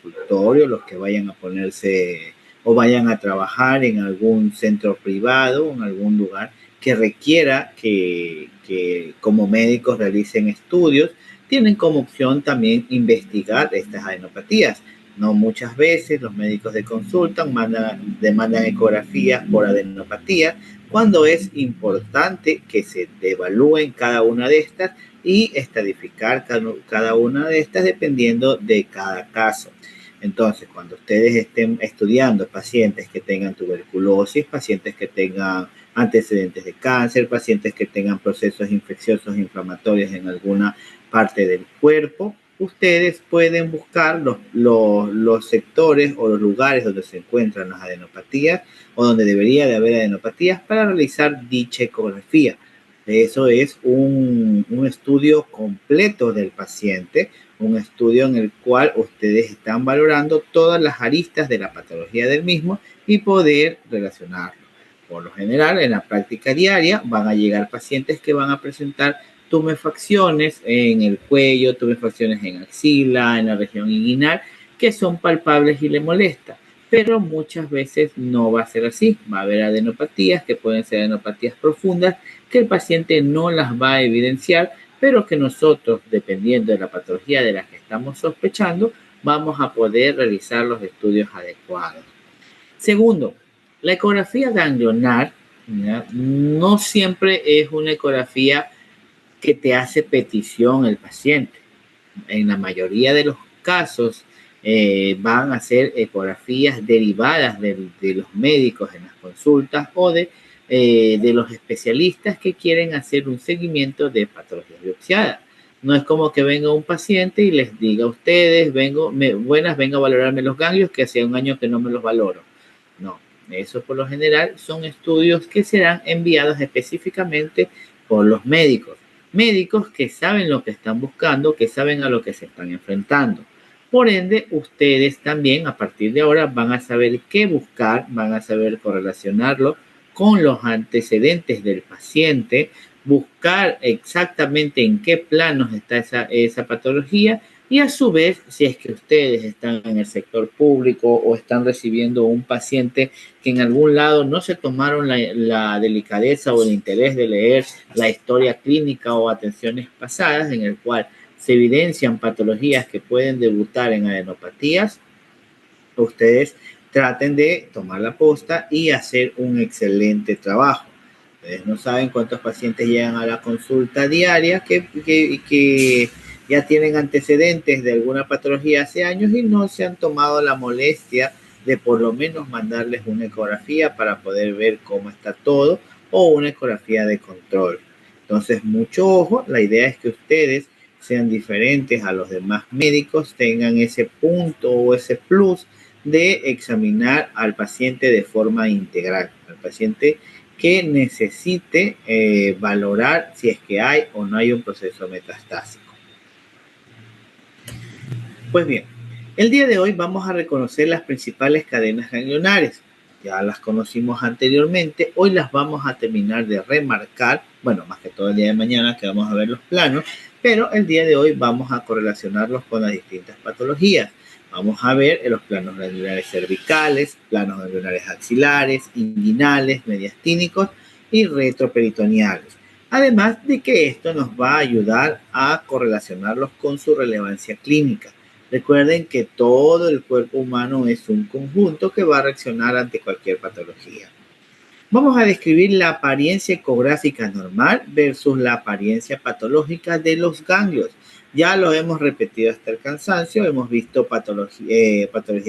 consultorio, los que vayan a ponerse o vayan a trabajar en algún centro privado, en algún lugar que requiera que como médicos realicen estudios, tienen como opción también investigar estas adenopatías. No muchas veces los médicos de consulta demandan ecografías por adenopatía, cuando es importante que se evalúen cada una de estas y estadificar cada una de estas dependiendo de cada caso. Entonces, cuando ustedes estén estudiando pacientes que tengan tuberculosis, pacientes que tengan antecedentes de cáncer, pacientes que tengan procesos infecciosos inflamatorios en alguna parte del cuerpo, ustedes pueden buscar los sectores o los lugares donde se encuentran las adenopatías o donde debería de haber adenopatías para realizar dicha ecografía. Eso es un estudio completo del paciente, un estudio en el cual ustedes están valorando todas las aristas de la patología del mismo y poder relacionarlo. Por lo general, en la práctica diaria van a llegar pacientes que van a presentar tumefacciones en el cuello, tumefacciones en axila, en la región inguinal, que son palpables y le molesta. Pero muchas veces no va a ser así. Va a haber adenopatías que pueden ser adenopatías profundas que el paciente no las va a evidenciar, pero que nosotros, dependiendo de la patología de la que estamos sospechando, vamos a poder realizar los estudios adecuados. Segundo, la ecografía ganglionar, ¿ya?, no siempre es una ecografía que te hace petición el paciente. En la mayoría de los casos van a ser ecografías derivadas de los médicos en las consultas o de los especialistas que quieren hacer un seguimiento de patologías biopsiadas. No es como que venga un paciente y les diga a ustedes, buenas, venga a valorarme los ganglios, que hace un año que no me los valoro. No, eso por lo general son estudios que serán enviados específicamente por los médicos. Médicos que saben lo que están buscando, que saben a lo que se están enfrentando. Por ende, ustedes también a partir de ahora van a saber qué buscar, van a saber correlacionarlo con los antecedentes del paciente, buscar exactamente en qué planos está esa patología y a su vez, si es que ustedes están en el sector público o están recibiendo un paciente que en algún lado no se tomaron la delicadeza o el interés de leer la historia clínica o atenciones pasadas, en el cual se evidencian patologías que pueden debutar en adenopatías, ustedes traten de tomar la posta y hacer un excelente trabajo. Ustedes no saben cuántos pacientes llegan a la consulta diaria que ya tienen antecedentes de alguna patología hace años y no se han tomado la molestia de por lo menos mandarles una ecografía para poder ver cómo está todo o una ecografía de control. Entonces, mucho ojo, la idea es que ustedes sean diferentes a los demás médicos, tengan ese punto o ese plus de examinar al paciente de forma integral, al paciente que necesite valorar si es que hay o no hay un proceso metastásico. Pues bien, el día de hoy vamos a reconocer las principales cadenas ganglionares. Ya las conocimos anteriormente, hoy las vamos a terminar de remarcar, bueno, más que todo el día de mañana que vamos a ver los planos, pero el día de hoy vamos a correlacionarlos con las distintas patologías. Vamos a ver los planos ganglionares cervicales, planos ganglionares axilares, inguinales, mediastínicos y retroperitoneales. Además de que esto nos va a ayudar a correlacionarlos con su relevancia clínica. Recuerden que todo el cuerpo humano es un conjunto que va a reaccionar ante cualquier patología. Vamos a describir la apariencia ecográfica normal versus la apariencia patológica de los ganglios. Ya lo hemos repetido hasta el cansancio, hemos visto patología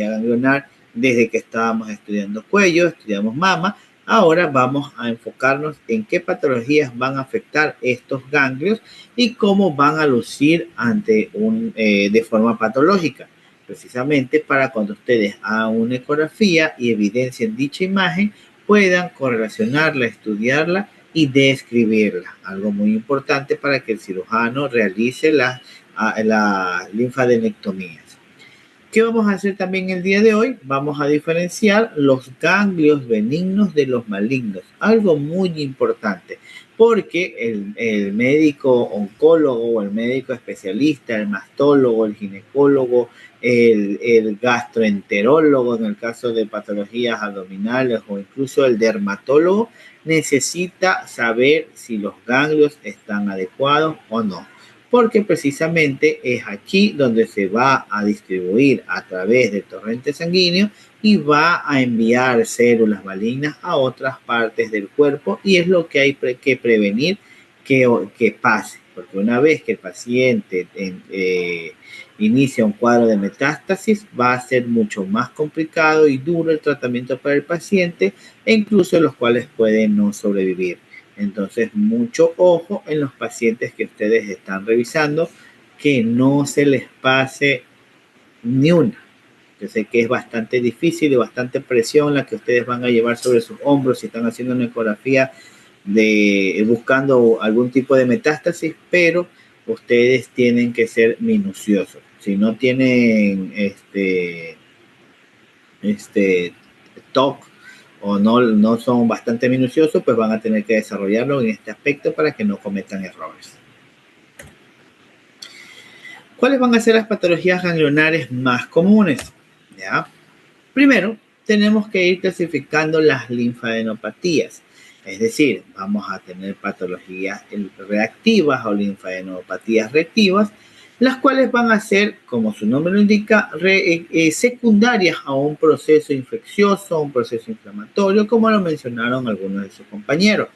ganglionar desde que estábamos estudiando cuello, estudiamos mama. Ahora vamos a enfocarnos en qué patologías van a afectar estos ganglios y cómo van a lucir de forma patológica. Precisamente para cuando ustedes hagan una ecografía y evidencien dicha imagen, puedan correlacionarla, estudiarla y describirla. Algo muy importante para que el cirujano realice las linfadenectomías. ¿Qué vamos a hacer también el día de hoy? Vamos a diferenciar los ganglios benignos de los malignos. Algo muy importante, porque el médico oncólogo, el médico especialista, el mastólogo, el ginecólogo, el gastroenterólogo en el caso de patologías abdominales o incluso el dermatólogo necesita saber si los ganglios están adecuados o no, porque precisamente es aquí donde se va a distribuir a través del torrente sanguíneo y va a enviar células malignas a otras partes del cuerpo, y es lo que hay que prevenir que pase, porque una vez que el paciente inicia un cuadro de metástasis, va a ser mucho más complicado y duro el tratamiento para el paciente, e incluso los cuales pueden no sobrevivir. Entonces, mucho ojo en los pacientes que ustedes están revisando, que no se les pase ni una. Yo sé que es bastante difícil y bastante presión la que ustedes van a llevar sobre sus hombros si están haciendo una ecografía buscando algún tipo de metástasis, pero ustedes tienen que ser minuciosos. Si no tienen TOC o no son bastante minuciosos, pues van a tener que desarrollarlo en este aspecto para que no cometan errores. ¿Cuáles van a ser las patologías ganglionares más comunes? ¿Ya? Primero, tenemos que ir clasificando las linfadenopatías. Es decir, vamos a tener patologías reactivas o linfadenopatías reactivas, las cuales van a ser, como su nombre lo indica, secundarias a un proceso infeccioso, a un proceso inflamatorio, como lo mencionaron algunos de sus compañeros.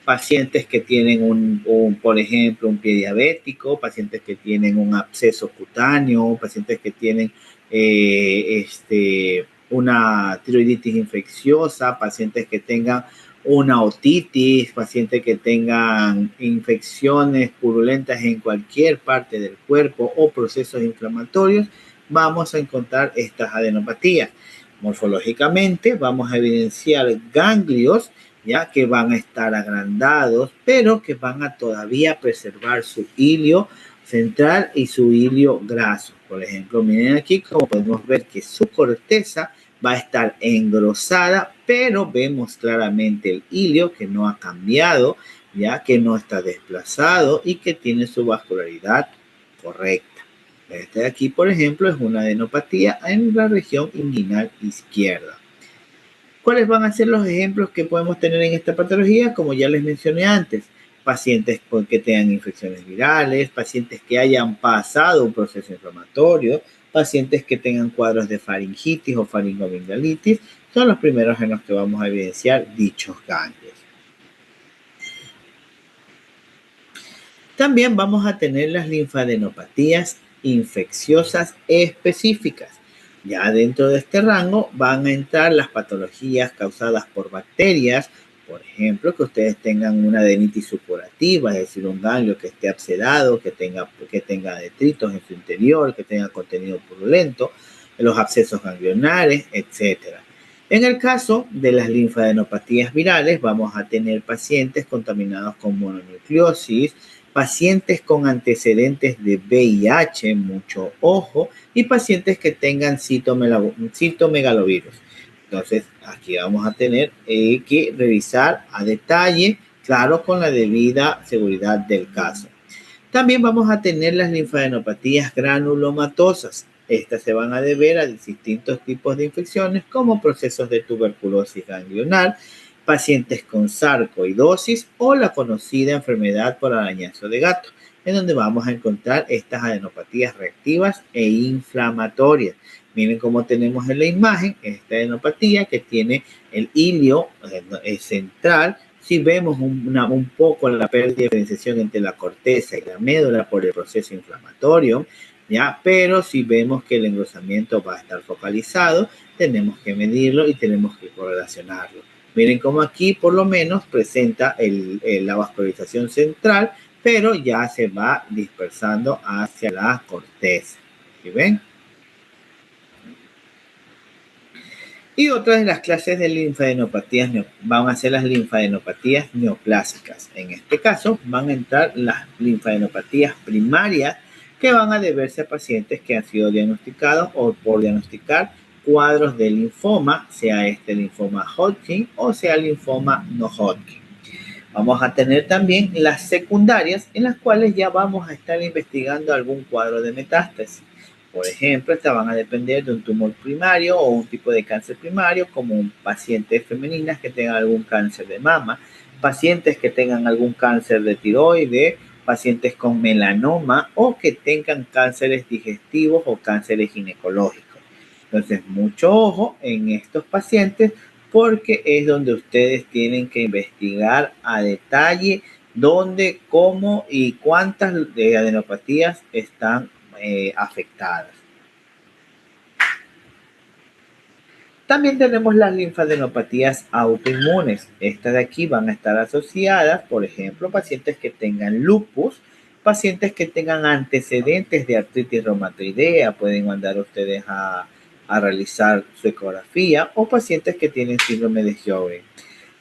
Pacientes que tienen por ejemplo, un pie diabético, pacientes que tienen un absceso cutáneo, pacientes que tienen una tiroiditis infecciosa, pacientes que tengan una otitis, pacientes que tengan infecciones purulentas en cualquier parte del cuerpo o procesos inflamatorios, vamos a encontrar estas adenopatías. Morfológicamente vamos a evidenciar ganglios, ya que van a estar agrandados, pero que van a todavía preservar su hilio central y su hilio graso. Por ejemplo, miren aquí como podemos ver que su corteza va a estar engrosada, pero vemos claramente el hilio que no ha cambiado, ya que no está desplazado y que tiene su vascularidad correcta. Este de aquí, por ejemplo, es una adenopatía en la región inguinal izquierda. ¿Cuáles van a ser los ejemplos que podemos tener en esta patología? Como ya les mencioné antes, pacientes que tengan infecciones virales, pacientes que hayan pasado un proceso inflamatorio, pacientes que tengan cuadros de faringitis o faringoamigdalitis, son los primeros en los que vamos a evidenciar dichos ganglios. También vamos a tener las linfadenopatías infecciosas específicas. Ya dentro de este rango van a entrar las patologías causadas por bacterias, por ejemplo, que ustedes tengan una adenitis supurativa, es decir, un ganglio que esté abscedado, que tenga detritos en su interior, que tenga contenido purulento, los abscesos ganglionares, etc. En el caso de las linfadenopatías virales, vamos a tener pacientes contaminados con mononucleosis, pacientes con antecedentes de VIH, mucho ojo, y pacientes que tengan citomegalovirus. Entonces, aquí vamos a tener que revisar a detalle, claro, con la debida seguridad del caso. También vamos a tener las linfadenopatías granulomatosas. Estas se van a deber a distintos tipos de infecciones, como procesos de tuberculosis ganglionar, pacientes con sarcoidosis o la conocida enfermedad por arañazo de gato, en donde vamos a encontrar estas adenopatías reactivas e inflamatorias. Miren cómo tenemos en la imagen esta adenopatía que tiene el hilio central. Si vemos un poco la pérdida de diferenciación entre la corteza y la médula por el proceso inflamatorio, ¿ya? Pero si vemos que el engrosamiento va a estar focalizado, tenemos que medirlo y tenemos que correlacionarlo. Miren cómo aquí por lo menos presenta la vascularización central, pero ya se va dispersando hacia la corteza. ¿Sí ven? Y otra de las clases de linfadenopatías van a ser las linfadenopatías neoplásicas. En este caso van a entrar las linfadenopatías primarias que van a deberse a pacientes que han sido diagnosticados o por diagnosticar cuadros de linfoma, sea este linfoma Hodgkin o sea linfoma no Hodgkin. Vamos a tener también las secundarias en las cuales ya vamos a estar investigando algún cuadro de metástasis. Por ejemplo, estas van a depender de un tumor primario o un tipo de cáncer primario, como un pacientes femeninas que tengan algún cáncer de mama, pacientes que tengan algún cáncer de tiroides, pacientes con melanoma o que tengan cánceres digestivos o cánceres ginecológicos. Entonces, mucho ojo en estos pacientes porque es donde ustedes tienen que investigar a detalle dónde, cómo y cuántas adenopatías están afectadas. También tenemos las linfadenopatías autoinmunes. Estas de aquí van a estar asociadas, por ejemplo, pacientes que tengan lupus, pacientes que tengan antecedentes de artritis reumatoidea, pueden mandar ustedes a realizar su ecografía, o pacientes que tienen síndrome de Sjögren.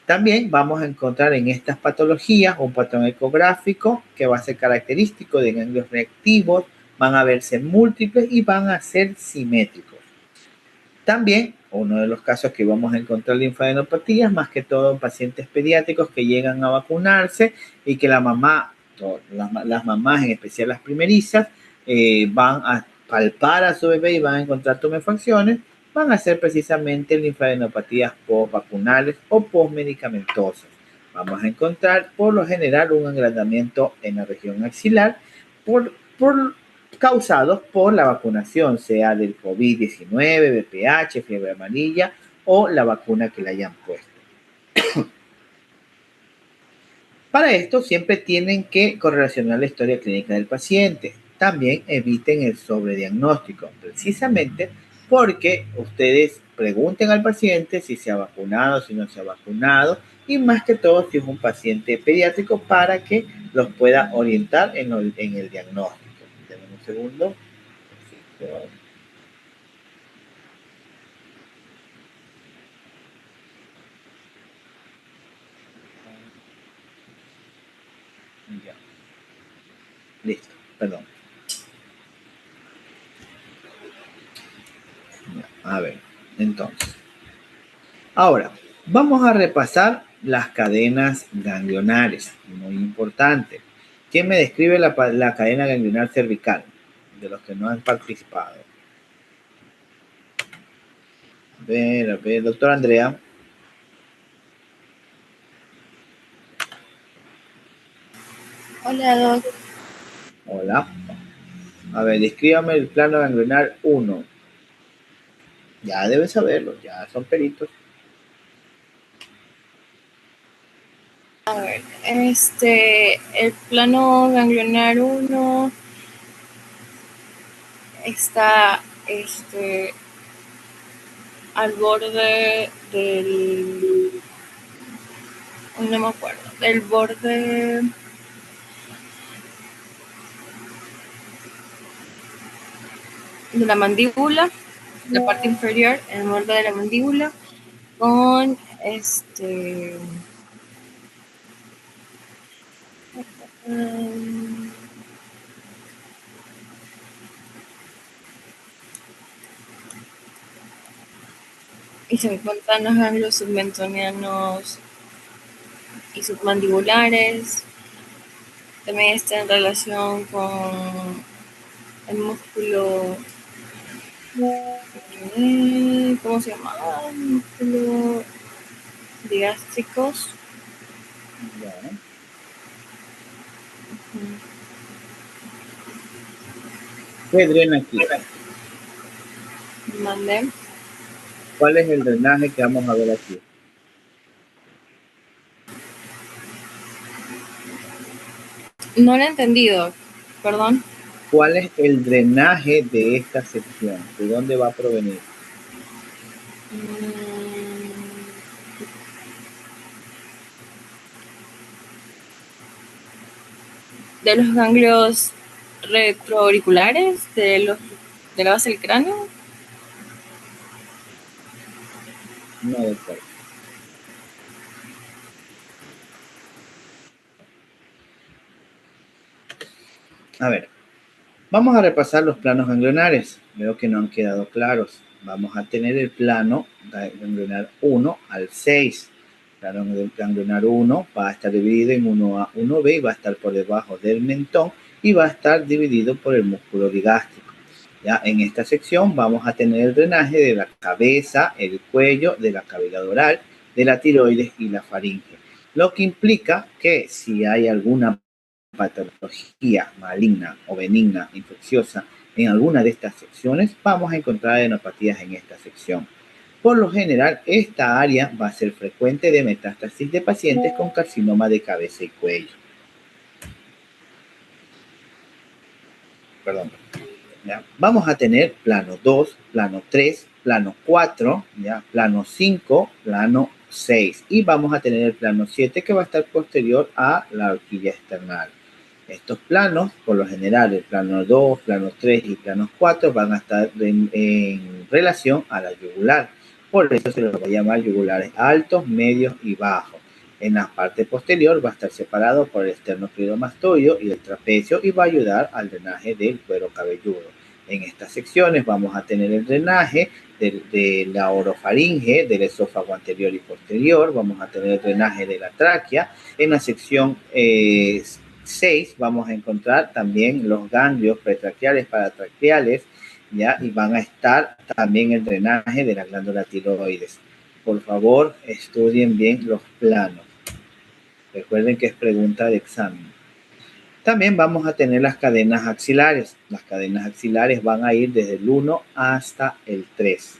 También vamos a encontrar en estas patologías un patrón ecográfico que va a ser característico de ganglios reactivos, van a verse múltiples y van a ser simétricos. También, uno de los casos que vamos a encontrar linfadenopatías, más que todo en pacientes pediátricos que llegan a vacunarse y que la mamá, las mamás, en especial las primerizas, van a palpar a su bebé y van a encontrar tumefacciones, van a ser precisamente linfadenopatías post-vacunales o post-medicamentosas. Vamos a encontrar, por lo general, un agrandamiento en la región axilar causados por la vacunación, sea del COVID-19, VPH, fiebre amarilla o la vacuna que le hayan puesto. Para esto siempre tienen que correlacionar la historia clínica del paciente. También eviten el sobrediagnóstico, precisamente porque ustedes pregunten al paciente si se ha vacunado, si no se ha vacunado, y más que todo si es un paciente pediátrico para que los pueda orientar en el diagnóstico. Denme un segundo. Ya. Listo, perdón. A ver, entonces. Ahora, vamos a repasar las cadenas ganglionares, muy importante. ¿Quién me describe la cadena ganglionar cervical? De los que no han participado. A ver, doctora Andrea. Hola, doc. Hola. A ver, descríbame el plano ganglionar 1. Ya deben saberlo, ya son peritos. A ver, el plano ganglionar 1 está, al borde no me acuerdo, del borde de la mandíbula, la parte inferior, el borde de la mandíbula, con y se encuentran los ganglios submentonianos y submandibulares. También está en relación con el músculo, ¿cómo se llama? Músculo digástricos. Ya. ¿Qué drena aquí? Mandé. ¿Cuál es el drenaje que vamos a ver aquí? No lo he entendido, perdón. ¿Cuál es el drenaje de esta sección? ¿De dónde va a provenir? De los ganglios retroauriculares, de la base del cráneo. No, doctor. A ver, Vamos a repasar los planos ganglionares. Veo que no han quedado claros. Vamos a tener el plano ganglionar 1 al 6. El plano ganglionar 1 va a estar dividido en 1A, 1B y va a estar por debajo del mentón y va a estar dividido por el músculo digástrico. Ya en esta sección vamos a tener el drenaje de la cabeza, el cuello, de la cavidad oral, de la tiroides y la faringe. Lo que implica que si hay alguna patología maligna o benigna, infecciosa, en alguna de estas secciones, vamos a encontrar adenopatías en esta sección. Por lo general, esta área va a ser frecuente de metástasis de pacientes con carcinoma de cabeza y cuello. Perdón. ¿Ya? Vamos a tener plano 2, plano 3, plano 4, ¿ya? Plano 5, plano 6. Y vamos a tener el plano 7 que va a estar posterior a la horquilla external. Estos planos, por lo general, el plano 2, plano 3 y plano 4 van a estar en relación a la yugular. Por eso se los va a llamar yugulares altos, medios y bajos. En la parte posterior va a estar separado por el esternocleidomastoideo y el trapecio y va a ayudar al drenaje del cuero cabelludo. En estas secciones vamos a tener el drenaje de la orofaringe, del esófago anterior y posterior. Vamos a tener el drenaje de la tráquea. En la sección 6 vamos a encontrar también los ganglios pretraqueales, paratraqueales, ¿ya? Y van a estar también el drenaje de la glándula tiroides. Por favor, estudien bien los planos. Recuerden que es pregunta de examen. También vamos a tener las cadenas axilares. Las cadenas axilares van a ir desde el 1 hasta el 3.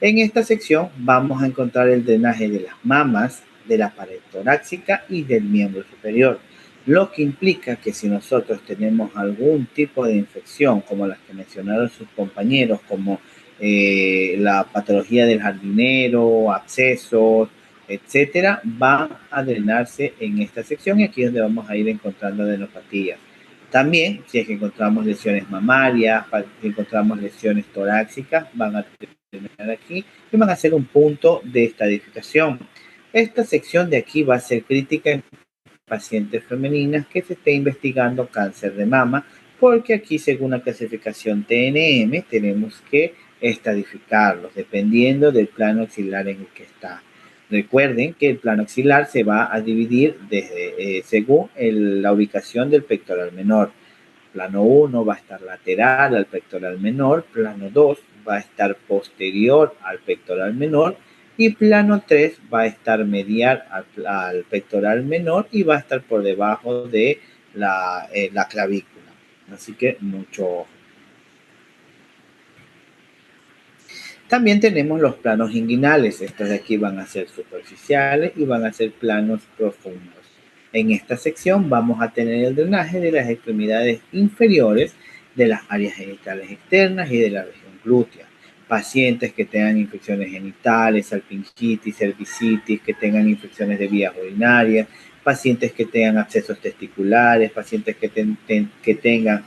En esta sección vamos a encontrar el drenaje de las mamas, de la pared torácica y del miembro superior. Lo que implica que si nosotros tenemos algún tipo de infección, como las que mencionaron sus compañeros, como la patología del jardinero, abscesos, etcétera, van a drenarse en esta sección y aquí es donde vamos a ir encontrando adenopatías. También, si es que encontramos lesiones mamarias, si encontramos lesiones torácicas, van a terminar aquí y van a ser un punto de estadificación. Esta sección de aquí va a ser crítica en pacientes femeninas que se esté investigando cáncer de mama, porque aquí según la clasificación TNM tenemos que estadificarlos dependiendo del plano axilar en el que está. Recuerden que el plano axilar se va a dividir desde, según la ubicación del pectoral menor. Plano 1 va a estar lateral al pectoral menor, plano 2 va a estar posterior al pectoral menor y plano 3 va a estar medial al pectoral menor y va a estar por debajo de la clavícula. Así que mucho ojo. También tenemos los planos inguinales. Estos de aquí van a ser superficiales y van a ser planos profundos. En esta sección vamos a tener el drenaje de las extremidades inferiores, de las áreas genitales externas y de la región glútea. Pacientes que tengan infecciones genitales, salpingitis, cervicitis, que tengan infecciones de vías urinarias, pacientes que tengan abscesos testiculares, pacientes que tengan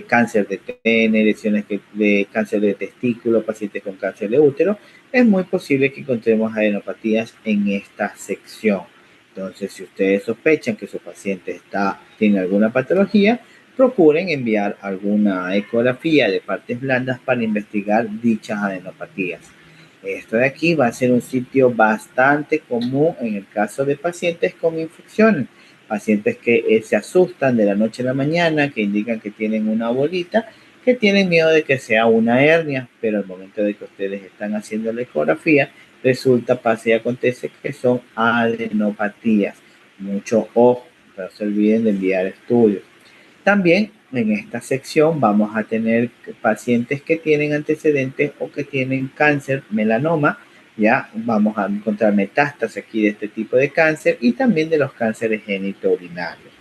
cáncer de pene, lesiones de cáncer de testículo, pacientes con cáncer de útero, es muy posible que encontremos adenopatías en esta sección. Entonces, si ustedes sospechan que su paciente tiene alguna patología, procuren enviar alguna ecografía de partes blandas para investigar dichas adenopatías. Esto de aquí va a ser un sitio bastante común en el caso de pacientes con infecciones. Pacientes que se asustan de la noche a la mañana, que indican que tienen una bolita, que tienen miedo de que sea una hernia, pero al momento de que ustedes están haciendo la ecografía, resulta, pasa y acontece que son adenopatías. Mucho ojo, no se olviden de enviar estudios. También en esta sección vamos a tener pacientes que tienen antecedentes o que tienen cáncer, melanoma. Ya vamos a encontrar metástasis aquí de este tipo de cáncer y también de los cánceres genitourinarios.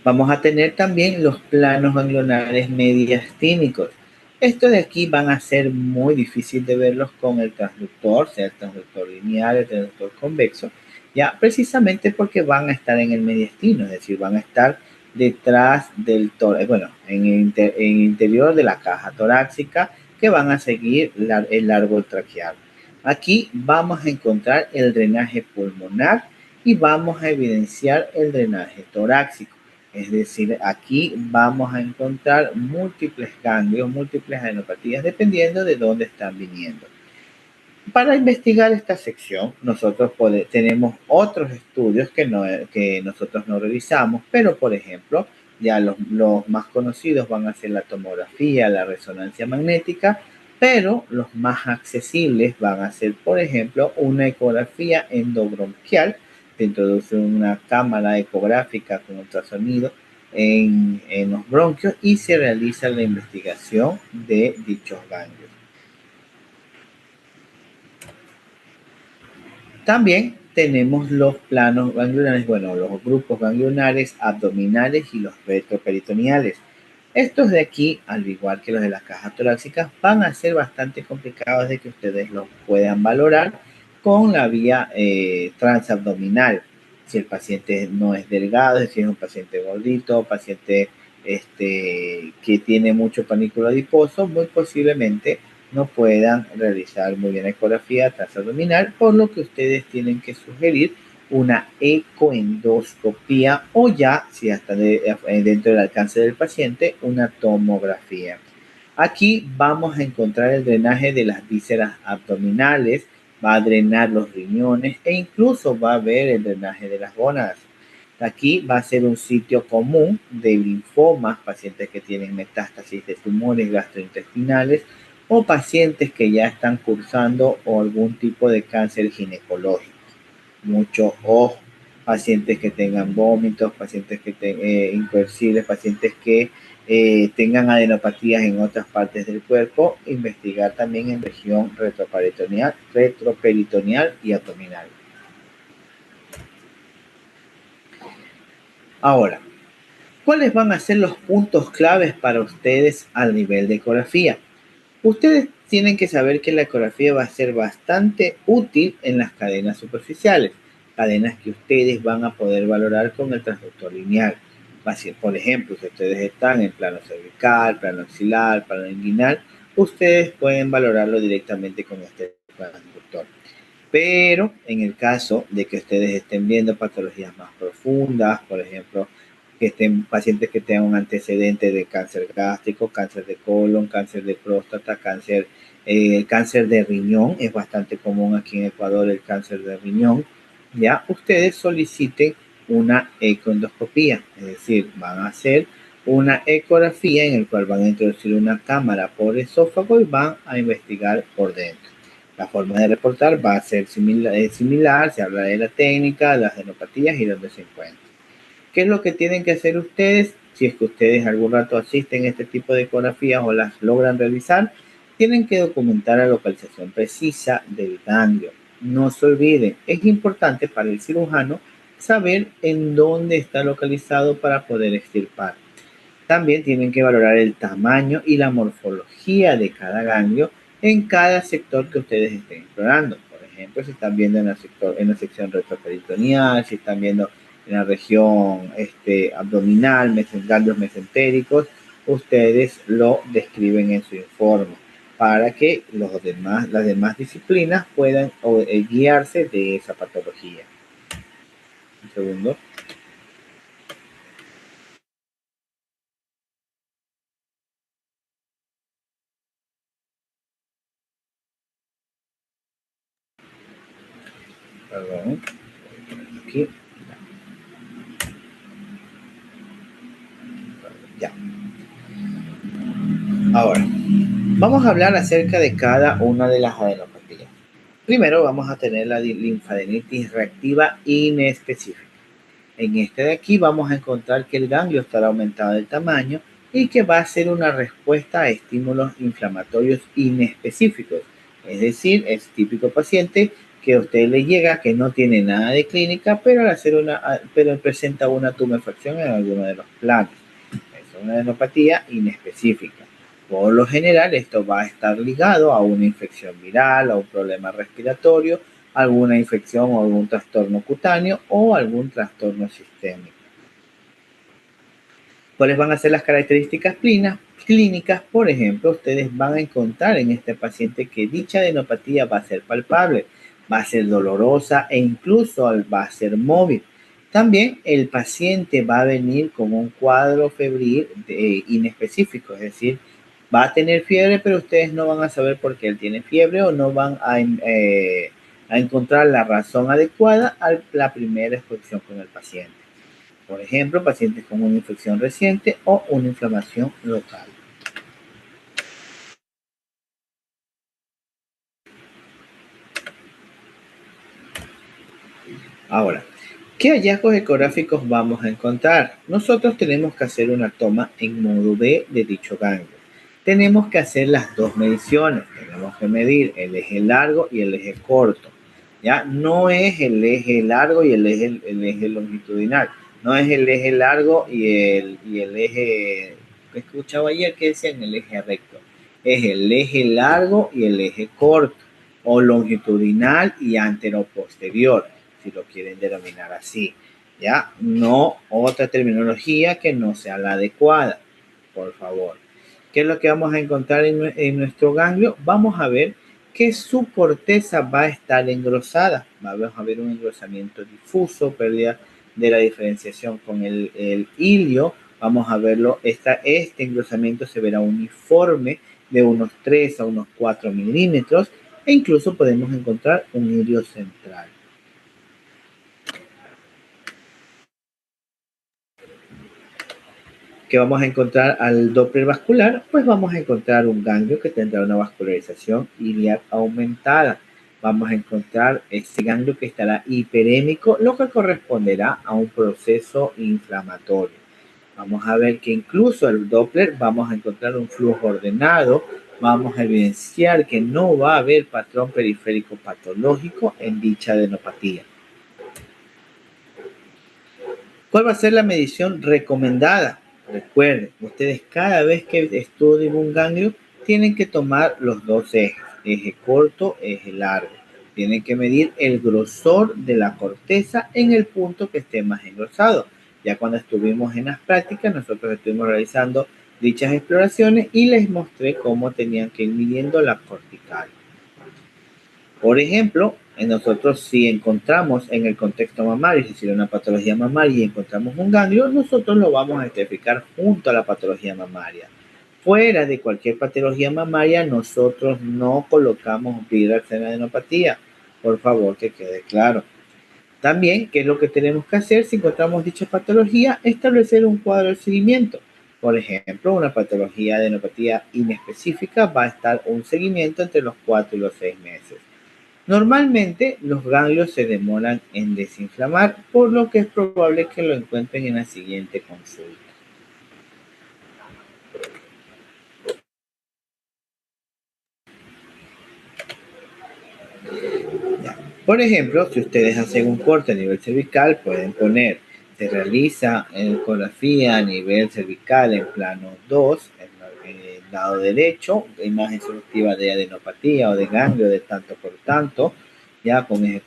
Vamos a tener también los planos ganglionares mediastínicos. Estos de aquí van a ser muy difícil de verlos con el transductor, sea el transductor lineal, el transductor convexo, ya precisamente porque van a estar en el mediastino, es decir, van a estar detrás del tórax, bueno, en el interior de la caja torácica, que van a seguir el árbol traqueal. Aquí vamos a encontrar el drenaje pulmonar y vamos a evidenciar el drenaje torácico. Es decir, aquí vamos a encontrar múltiples ganglios, múltiples adenopatías, dependiendo de dónde están viniendo. Para investigar esta sección, nosotros tenemos otros estudios que nosotros no realizamos, pero por ejemplo, ya los más conocidos van a ser la tomografía, la resonancia magnética, pero los más accesibles van a ser, por ejemplo, una ecografía endobronquial. Se introduce una cámara ecográfica con ultrasonido en los bronquios y se realiza la investigación de dichos ganglios. También tenemos los planos ganglionares, bueno, los grupos ganglionares abdominales y los retroperitoneales. Estos de aquí, al igual que los de las cajas torácicas, van a ser bastante complicados de que ustedes los puedan valorar con la vía transabdominal. Si el paciente no es delgado, es decir, es un paciente gordito, paciente que tiene mucho panículo adiposo, muy posiblemente no puedan realizar muy bien la ecografía transabdominal, por lo que ustedes tienen que sugerir una ecoendoscopía o ya, si está dentro del alcance del paciente, una tomografía. Aquí vamos a encontrar el drenaje de las vísceras abdominales, va a drenar los riñones e incluso va a ver el drenaje de las gónadas. Aquí va a ser un sitio común de linfomas, pacientes que tienen metástasis de tumores gastrointestinales o pacientes que ya están cursando algún tipo de cáncer ginecológico. Mucho ojo, pacientes que tengan vómitos, pacientes que incoercibles, pacientes que tengan adenopatías en otras partes del cuerpo, investigar también en región retroperitoneal y abdominal. Ahora, ¿cuáles van a ser los puntos claves para ustedes al nivel de ecografía? Ustedes tienen que saber que la ecografía va a ser bastante útil en las cadenas superficiales, cadenas que ustedes van a poder valorar con el transductor lineal. Por ejemplo, si ustedes están en plano cervical, plano axilar, plano inguinal, ustedes pueden valorarlo directamente con este transductor. Pero en el caso de que ustedes estén viendo patologías más profundas, por ejemplo, que estén pacientes que tengan un antecedente de cáncer gástrico, cáncer de colon, cáncer de próstata, cáncer de riñón, es bastante común aquí en Ecuador el cáncer de riñón, ya ustedes soliciten una ecoendoscopía, es decir, van a hacer una ecografía en el cual van a introducir una cámara por esófago y van a investigar por dentro. La forma de reportar va a ser similar, se habla de la técnica, las adenopatías y dónde se encuentra. ¿Qué es lo que tienen que hacer ustedes? Si es que ustedes algún rato asisten a este tipo de ecografías o las logran realizar, tienen que documentar la localización precisa del ganglio. No se olviden, es importante para el cirujano saber en dónde está localizado para poder extirpar. También tienen que valorar el tamaño y la morfología de cada ganglio en cada sector que ustedes estén explorando. Por ejemplo, si están viendo en la sección retroperitoneal, si están viendo en la región abdominal, ganglios mesentéricos, ustedes lo describen en su informe para que las demás disciplinas puedan guiarse de esa patología. Un segundo. Perdón. Aquí. Ya. Ahora, vamos a hablar acerca de cada una de las adenopatías. Primero vamos a tener la linfadenitis reactiva inespecífica. En este de aquí vamos a encontrar que el ganglio estará aumentado de tamaño y que va a ser una respuesta a estímulos inflamatorios inespecíficos. Es decir, es típico paciente que a usted le llega que no tiene nada de clínica, pero pero presenta una tumefacción en alguno de los planos. Es una adenopatía inespecífica. Por lo general, esto va a estar ligado a una infección viral, a un problema respiratorio, alguna infección o algún trastorno cutáneo o algún trastorno sistémico. ¿Cuáles van a ser las características clínicas? Por ejemplo, ustedes van a encontrar en este paciente que dicha adenopatía va a ser palpable. va a ser dolorosa e incluso va a ser móvil. También el paciente va a venir con un cuadro febril inespecífico, es decir, va a tener fiebre, pero ustedes no van a saber por qué él tiene fiebre o no van a encontrar la razón adecuada a la primera inspección con el paciente. Por ejemplo, pacientes con una infección reciente o una inflamación local. Ahora, ¿qué hallazgos ecográficos vamos a encontrar? Nosotros tenemos que hacer una toma en modo B de dicho ganglio. Tenemos que hacer las dos mediciones. Tenemos que medir el eje largo y el eje corto. ¿Ya? No es el eje largo y el eje longitudinal. No es el eje largo y el eje que escuchaba ayer que decían el eje recto. Es el eje largo y el eje corto, o longitudinal y anteroposterior, si lo quieren denominar así, ¿ya? No otra terminología que no sea la adecuada, por favor. ¿Qué es lo que vamos a encontrar en nuestro ganglio? Vamos a ver que su corteza va a estar engrosada. Vamos a ver un engrosamiento difuso, pérdida de la diferenciación con el hilio. Vamos a verlo, este engrosamiento se verá uniforme de unos 3 a unos 4 milímetros e incluso podemos encontrar un hilio central. ¿Qué vamos a encontrar al Doppler vascular? Pues vamos a encontrar un ganglio que tendrá una vascularización iliac aumentada. Vamos a encontrar ese ganglio que estará hiperémico, lo que corresponderá a un proceso inflamatorio. Vamos a ver que incluso el Doppler vamos a encontrar un flujo ordenado, vamos a evidenciar que no va a haber patrón periférico patológico en dicha adenopatía. ¿Cuál va a ser la medición recomendada? Recuerden, ustedes cada vez que estudien un ganglio tienen que tomar los dos ejes, eje corto, eje largo. Tienen que medir el grosor de la corteza en el punto que esté más engrosado. Ya cuando estuvimos en las prácticas, nosotros estuvimos realizando dichas exploraciones y les mostré cómo tenían que ir midiendo la cortical. Por ejemplo, nosotros si encontramos en el contexto mamario, es decir, una patología mamaria y encontramos un ganglio, nosotros lo vamos a estratificar junto a la patología mamaria. Fuera de cualquier patología mamaria, nosotros no colocamos viroadenopatía. Por favor, que quede claro. También, ¿qué es lo que tenemos que hacer si encontramos dicha patología? Establecer un cuadro de seguimiento. Por ejemplo, una patología de adenopatía inespecífica va a estar un seguimiento entre los 4 y los 6 meses. Normalmente los ganglios se demoran en desinflamar, por lo que es probable que lo encuentren en la siguiente consulta. Ya. Por ejemplo, si ustedes hacen un corte a nivel cervical, pueden poner, se realiza ecografía a nivel cervical en plano 2, en el lado derecho, imagen sugestiva de adenopatía o de ganglio de tanto por tanto, ya con eje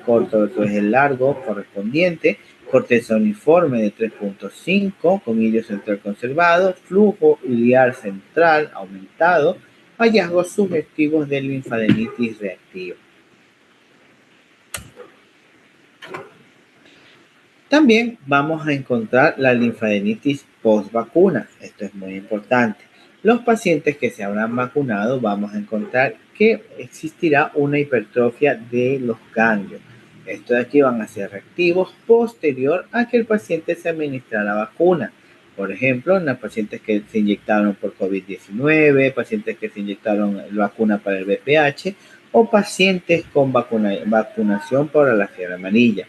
corto versus eje largo correspondiente, corteza uniforme de 3.5 con hilio central conservado, flujo iliar central aumentado, hallazgos sugestivos de linfadenitis reactiva. También vamos a encontrar la linfadenitis post vacuna. Esto es muy importante. Los pacientes que se habrán vacunado vamos a encontrar que existirá una hipertrofia de los ganglios. Estos de aquí van a ser reactivos posterior a que el paciente se administra la vacuna. Por ejemplo, en los pacientes que se inyectaron por COVID-19, pacientes que se inyectaron la vacuna para el VPH o pacientes con vacunación para la fiebre amarilla.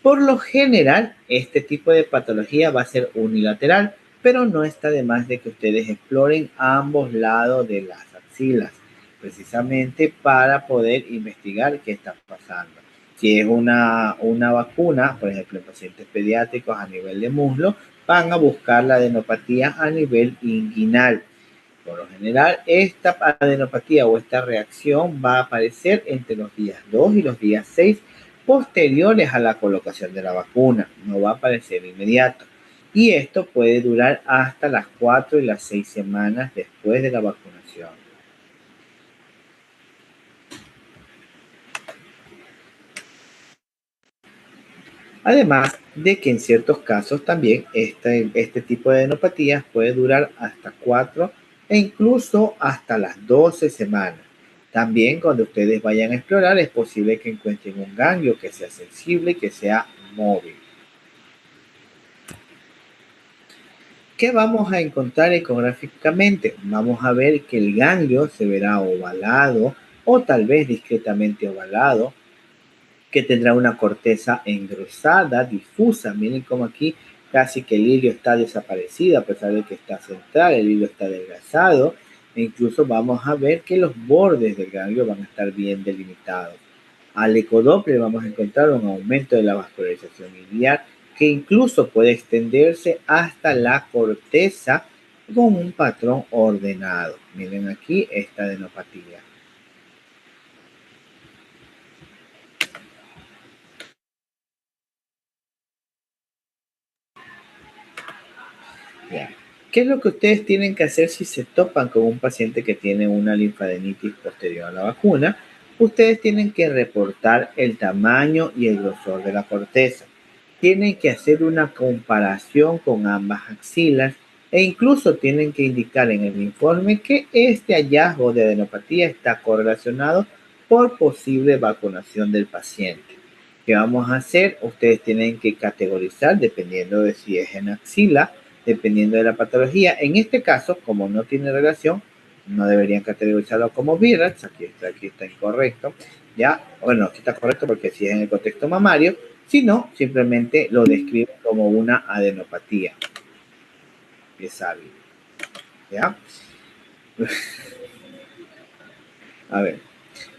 Por lo general, este tipo de patología va a ser unilateral, pero no está de más de que ustedes exploren ambos lados de las axilas, precisamente para poder investigar qué está pasando. Si es una vacuna, por ejemplo, en pacientes pediátricos a nivel de muslo, van a buscar la adenopatía a nivel inguinal. Por lo general, esta adenopatía o esta reacción va a aparecer entre los días 2 y los días 6 posteriores a la colocación de la vacuna. No va a aparecer inmediato. Y esto puede durar hasta las 4 y las 6 semanas después de la vacunación. Además de que en ciertos casos también este tipo de adenopatías puede durar hasta 4 e incluso hasta las 12 semanas. También cuando ustedes vayan a explorar es posible que encuentren un ganglio que sea sensible y que sea móvil. ¿Qué vamos a encontrar ecográficamente? Vamos a ver que el ganglio se verá ovalado o tal vez discretamente ovalado, que tendrá una corteza engrosada, difusa. Miren como aquí casi que el hilo está desaparecido, a pesar de que está central, el hilo está adelgazado, e incluso vamos a ver que los bordes del ganglio van a estar bien delimitados. Al ecodoppler vamos a encontrar un aumento de la vascularización iliar que incluso puede extenderse hasta la corteza con un patrón ordenado. Miren aquí esta adenopatía. Ya. ¿Qué es lo que ustedes tienen que hacer si se topan con un paciente que tiene una linfadenitis posterior a la vacuna? Ustedes tienen que reportar el tamaño y el grosor de la corteza. Tienen que hacer una comparación con ambas axilas e incluso tienen que indicar en el informe que este hallazgo de adenopatía está correlacionado por posible vacunación del paciente. ¿Qué vamos a hacer? Ustedes tienen que categorizar dependiendo de si es en axila, dependiendo de la patología. En este caso, como no tiene relación, no deberían categorizarlo como VIRAS. Aquí está incorrecto. Ya, bueno, aquí está correcto porque si es en el contexto mamario, si no, simplemente lo describe como una adenopatía. Es sabio. ¿Ya? A ver.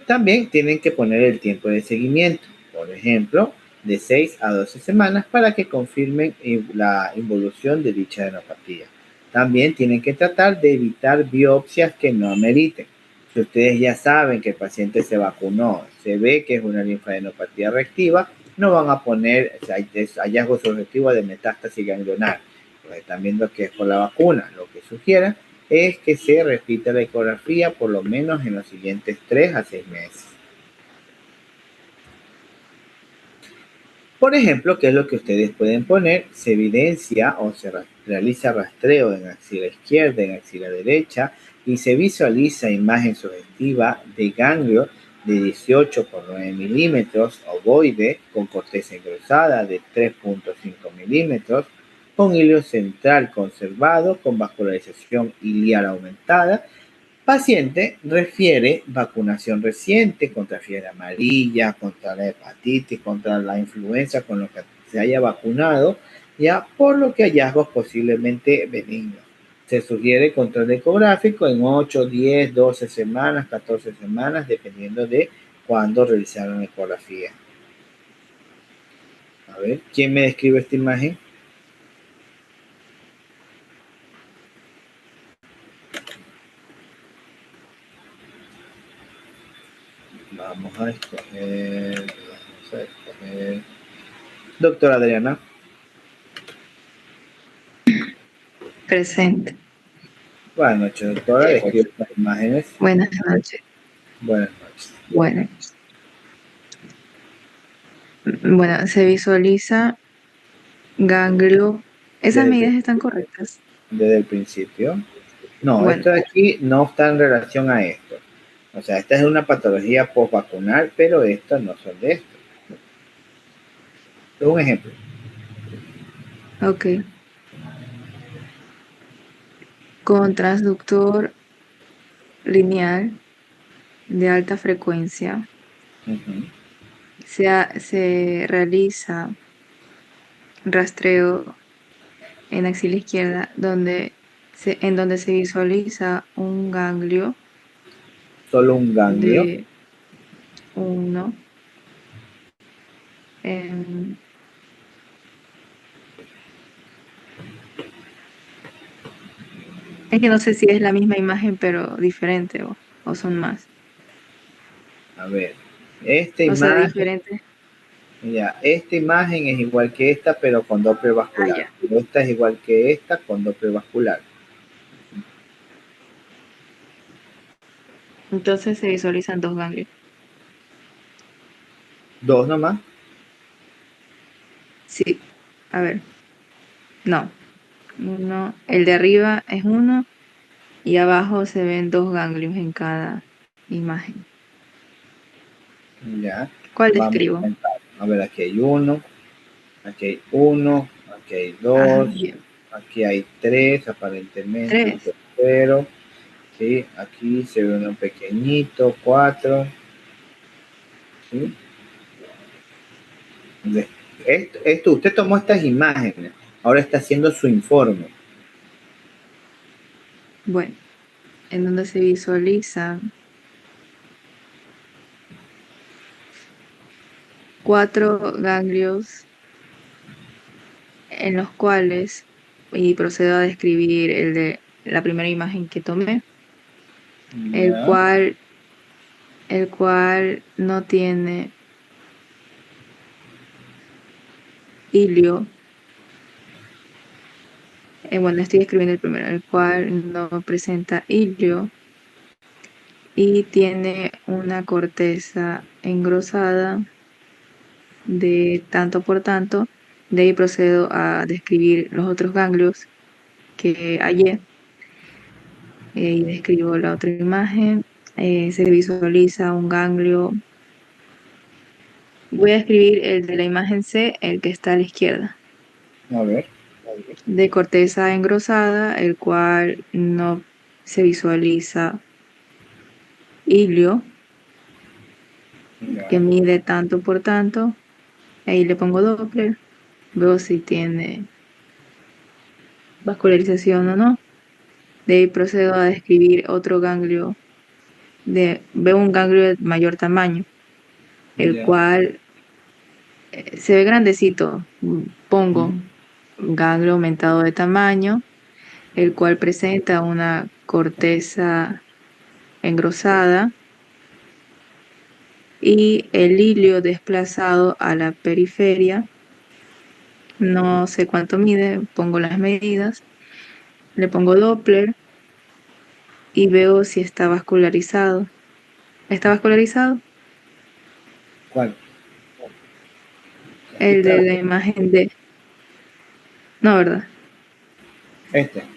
También tienen que poner el tiempo de seguimiento. Por ejemplo, de 6 a 12 semanas para que confirmen la involución de dicha adenopatía. También tienen que tratar de evitar biopsias que no ameriten. Si ustedes ya saben que el paciente se vacunó, se ve que es una linfadenopatía reactiva, no van a poner hallazgo subjetivo de metástasis ganglionar. Pues están viendo que es por la vacuna. Lo que sugieren es que se repita la ecografía por lo menos en los siguientes 3 a 6 meses. Por ejemplo, ¿qué es lo que ustedes pueden poner? Se evidencia o se realiza rastreo en axila izquierda, en axila derecha y se visualiza imagen sugestiva de ganglio de 18 por 9 milímetros, ovoide, con corteza engrosada de 3.5 milímetros, con hilo central conservado, con vascularización iliar aumentada. Paciente refiere vacunación reciente contra fiebre amarilla, contra la hepatitis, contra la influenza con lo que se haya vacunado, ya por lo que hallazgos posiblemente benignos. Se sugiere control ecográfico en 8, 10, 12 semanas, 14 semanas, dependiendo de cuándo realizaron la ecografía. A ver, ¿quién me describe esta imagen? Vamos a escoger. Doctora Adriana. Presente. Buenas noches, doctora. Describe las imágenes. Buenas noches. Buenas noches. Bueno, bueno, se visualiza ganglio. ¿Esas Desde el, medidas están correctas? desde el principio. No, Bueno, esto de aquí no está en relación a esto. O sea, esta es una patología postvacunal, pero estos no son de esto. Es un ejemplo. ok. Con transductor lineal de alta frecuencia Uh-huh. se realiza rastreo en axila izquierda en donde se visualiza un ganglio Solo un ganglio. de 1. em, es que no sé si es la misma imagen, pero diferente o son más. A ver, esta O sea, imagen, diferente. ya, esta imagen es igual que esta, pero con Doppler Ah, vascular. ya. Esta es igual que esta con Doppler vascular. Entonces se visualizan dos ganglios. Dos nomás. Sí, a ver, no. Uno, el de arriba es uno y abajo se ven dos ganglios en cada imagen. Ya, ¿Cuál vamos a describo? contar. A ver, aquí hay uno, aquí hay Ah, dos, bien. aquí hay tres, aparentemente, un Tres. tercero, ¿sí? Aquí se ve uno pequeñito, cuatro, ¿sí? Usted tomó estas imágenes, ahora está haciendo su informe. Bueno, en donde se visualizan cuatro ganglios en los cuales, y procedo a describir el de la primera imagen que tomé, el Ya, cual, el cual no tiene hilio. Bueno, estoy escribiendo el primero, el cual no presenta hilio y tiene una corteza engrosada de tanto por tanto. De ahí procedo a describir los otros ganglios que hallé y describo la otra imagen. Se visualiza un ganglio. Voy a escribir el de la imagen C, el que está a la izquierda, a ver, de corteza engrosada, el cual no se visualiza hilio, que ya, mide tanto por tanto. Ahí le pongo Doppler, veo si tiene vascularización o no. De ahí procedo a describir otro ganglio. Veo un ganglio de mayor tamaño, el ya, cual se ve grandecito. Pongo ganglio aumentado de tamaño, el cual presenta una corteza engrosada y el hilio desplazado a la periferia. No sé cuánto mide, pongo las medidas, le pongo Doppler y veo si está vascularizado. ¿Está vascularizado? ¿cuál? Aquí El está, de la imagen de... No, ¿verdad? este.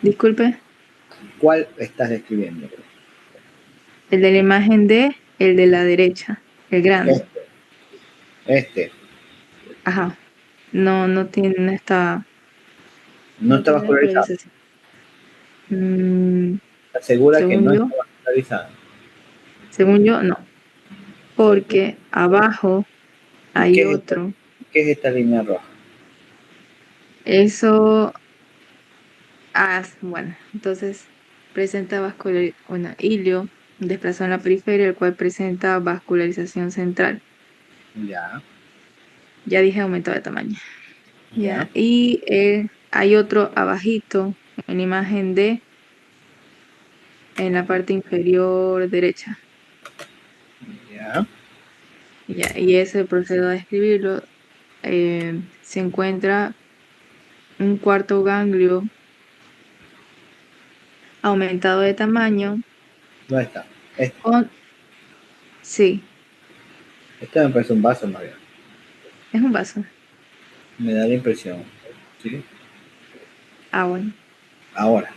Disculpe. ¿Cuál estás describiendo? El de la imagen de... El de la derecha, el grande. Este, este. Ajá. No, no tiene, no está, No no está tiene vascularizado. vascularización. Mm, Asegura que según no yo, está vascularizado. según yo, no. Seguro. Porque abajo ¿Y hay otro. qué es esta línea roja? Eso, bueno, entonces presenta bueno, hilio desplazado en la periferia, el cual presenta vascularización central. Ya, Ya dije aumento de tamaño. ya, Ya, y hay otro abajito en imagen D en la parte inferior derecha. ya, Ya, y ese procedo a describirlo. Se encuentra un cuarto ganglio aumentado de tamaño ¿dónde está? Este, con, sí, este me parece un vaso más bien. es un vaso. Me da la impresión. ¿Sí? Ah, bueno. Ahora,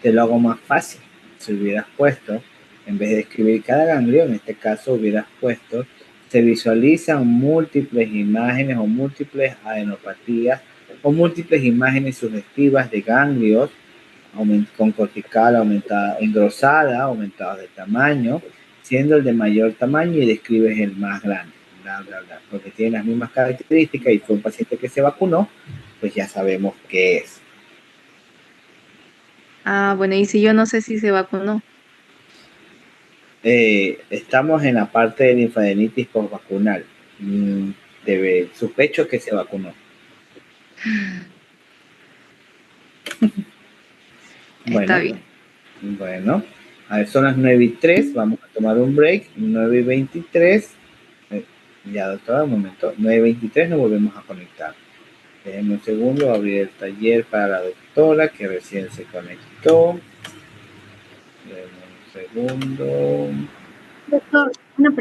te lo hago más fácil. Si hubieras puesto, en vez de escribir cada ganglio, en este caso hubieras puesto, se visualizan múltiples imágenes o múltiples adenopatías o múltiples imágenes sugestivas de ganglios con cortical aumentada, engrosada, aumentados de tamaño, siendo el de mayor tamaño y describes el más grande, bla, bla, bla, porque tiene las mismas características y fue un paciente que se vacunó, pues ya sabemos qué es. Ah, bueno, y si yo no sé si se vacunó. Estamos en la parte de linfadenitis postvacunal. Sospecho que se vacunó. Está Bueno, bien. bueno. A ver, son las 9:03. Vamos a tomar un break. 9:23. Ya, doctora, un momento. 9:23 nos volvemos a conectar. Déjenme un segundo, abrir el taller para la doctora que recién se conectó. Déjenme un segundo. Doctor, una pregunta.